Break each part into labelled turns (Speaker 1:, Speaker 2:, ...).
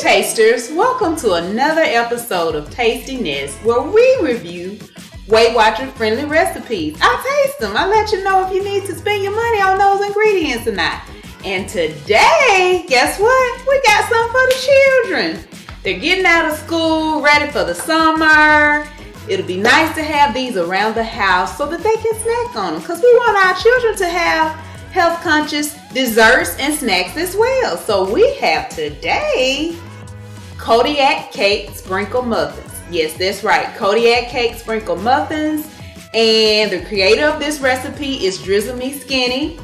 Speaker 1: Tasters, welcome to another episode of Tastiness where we review Weight Watcher friendly recipes. I taste them. I let you know if you need to spend your money on those ingredients or not. And today, guess what? We got some for the children. They're getting out of school, ready for the summer. It'll be nice to have these around the house so that they can snack on them because we want our children to have health conscious desserts and snacks as well. So we have today Kodiak Sprinkle Muffins. Yes, that's right, Kodiak Sprinkle Muffins. And the creator of this recipe is Drizzle Me Skinny,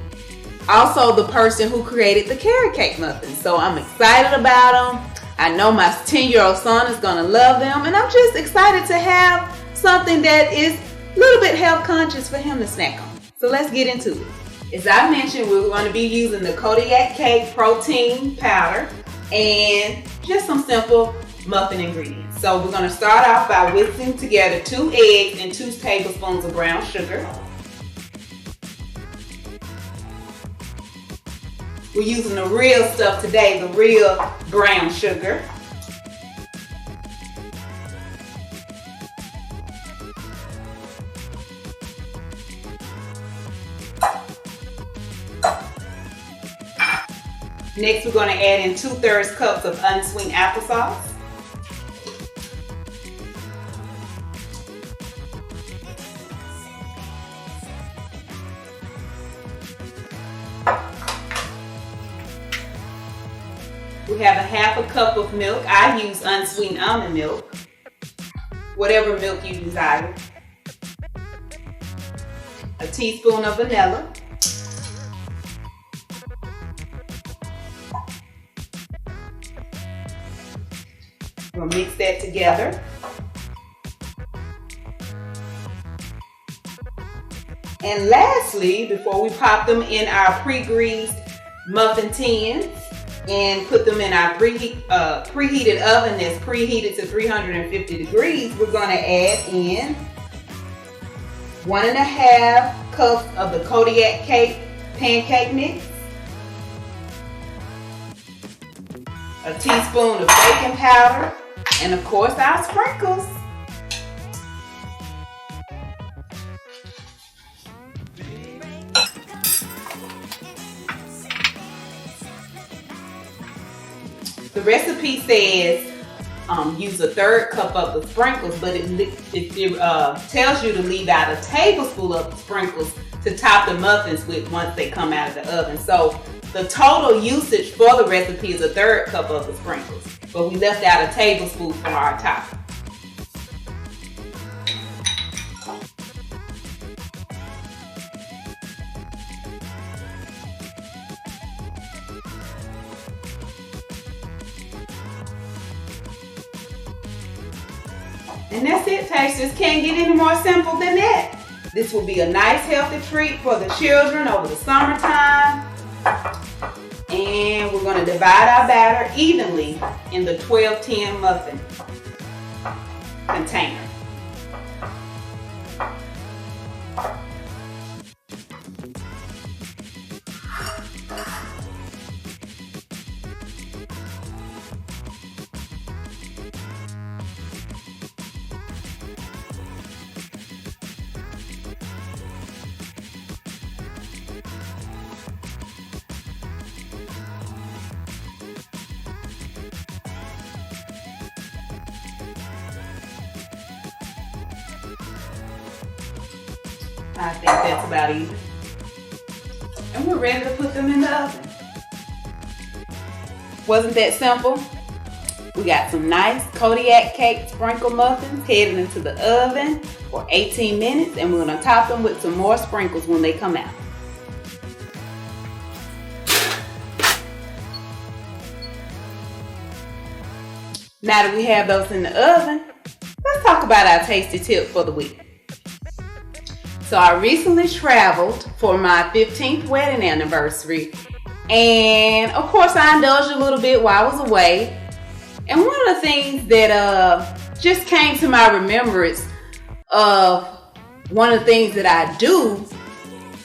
Speaker 1: also the person who created the carrot cake muffins. So I'm excited about them. I know my 10-year-old son is gonna love them, and I'm just excited to have something that is a little bit health conscious for him to snack on. So let's get into it. As I mentioned, we're going to be using the Kodiak Cake protein powder and just some simple muffin ingredients. So we're going to start off by whisking together 2 eggs and 2 tablespoons of brown sugar. We're using the real stuff today, the real brown sugar. Next, we're going to add in 2/3 cups of unsweetened applesauce. We have a 1/2 cup of milk. I use unsweetened almond milk, whatever milk you desire. A teaspoon of vanilla. We'll mix that together. And lastly, before we pop them in our pre-greased muffin tins and put them in our preheated oven that's preheated to 350 degrees, we're going to add in 1.5 cups of the Kodiak Cake pancake mix, a teaspoon of baking powder, and of course our sprinkles. The recipe says use 1/3 cup of the sprinkles, but it tells you to leave out a tablespoon of the sprinkles to top the muffins with once they come out of the oven. So the total usage for the recipe is 1/3 cup of the sprinkles, but we left out a tablespoon for our topping. And that's it, tasters. Can't get any more simple than that. This will be a nice healthy treat for the children over the summertime. And we're going to divide our batter evenly in the 12-tin muffin container. I think that's about even. And we're ready to put them in the oven. Wasn't that simple? We got some nice Kodiak Cake Sprinkle Muffins headed into the oven for 18 minutes, and we're going to top them with some more sprinkles when they come out. Now that we have those in the oven, let's talk about our tasty tip for the week. So I recently traveled for my 15th wedding anniversary, and of course I indulged a little bit while I was away. And one of the things that just came to my remembrance of one of the things that I do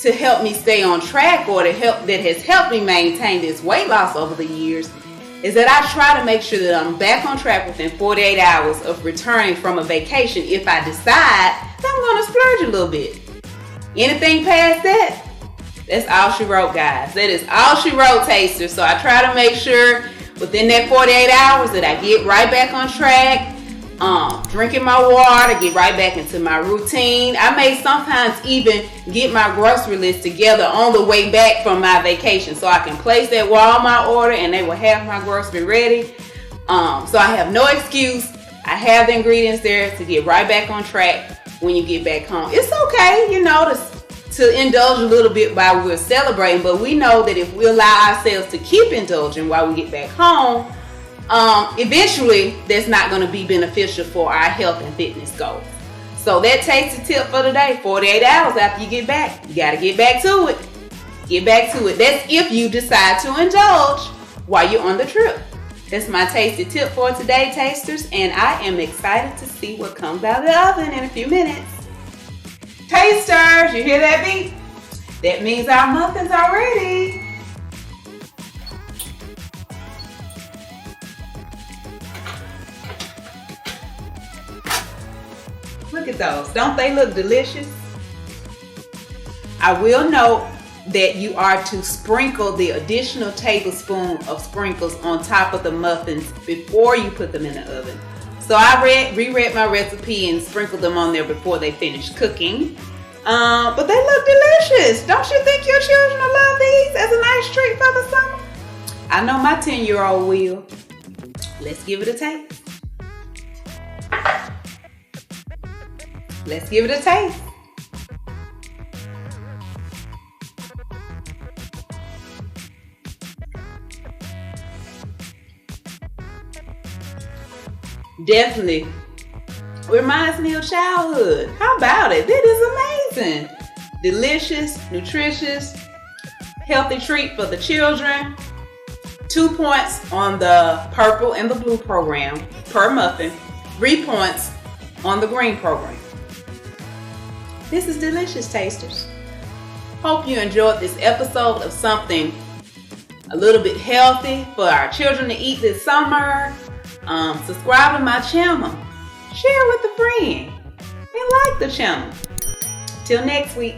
Speaker 1: to help me stay on track, or that has helped me maintain this weight loss over the years, is that I try to make sure that I'm back on track within 48 hours of returning from a vacation if I decide that I'm going to splurge a little bit. Anything past that, that's all she wrote, guys. That is all she wrote, tasters. So I try to make sure within that 48 hours that I get right back on track, drinking my water, get right back into my routine. I may sometimes even get my grocery list together on the way back from my vacation so I can place that Walmart order and they will have my grocery ready. So I have no excuse. I have the ingredients there to get right back on track when you get back home. It's okay, you know, to indulge a little bit while we're celebrating, but we know that if we allow ourselves to keep indulging while we get back home, eventually that's not going to be beneficial for our health and fitness goals. So that tasty tip for today, 48 hours after you get back, you got to get back to it. Get back to it. That's if you decide to indulge while you're on the trip. That's my tasty tip for today, tasters, and I am excited to see what comes out of the oven in a few minutes. Tasters, you hear that beep? That means our muffins are ready. Look at those. Don't they look delicious? I will note that you are to sprinkle the additional tablespoon of sprinkles on top of the muffins before you put them in the oven. So I reread my recipe and sprinkled them on there before they finished cooking. But they look delicious. Don't you think your children will love these as a nice treat for the summer? I know my 10-year-old will. Let's give it a taste. Let's give it a taste. Definitely reminds me of childhood. How about it? That is amazing. Delicious, nutritious, healthy treat for the children. 2 points on the purple and the blue program per muffin. 3 points on the green program. This is delicious, tasters. Hope you enjoyed this episode of something a little bit healthy for our children to eat this summer. Subscribe to my channel. Share with a friend. And like the channel. Till next week.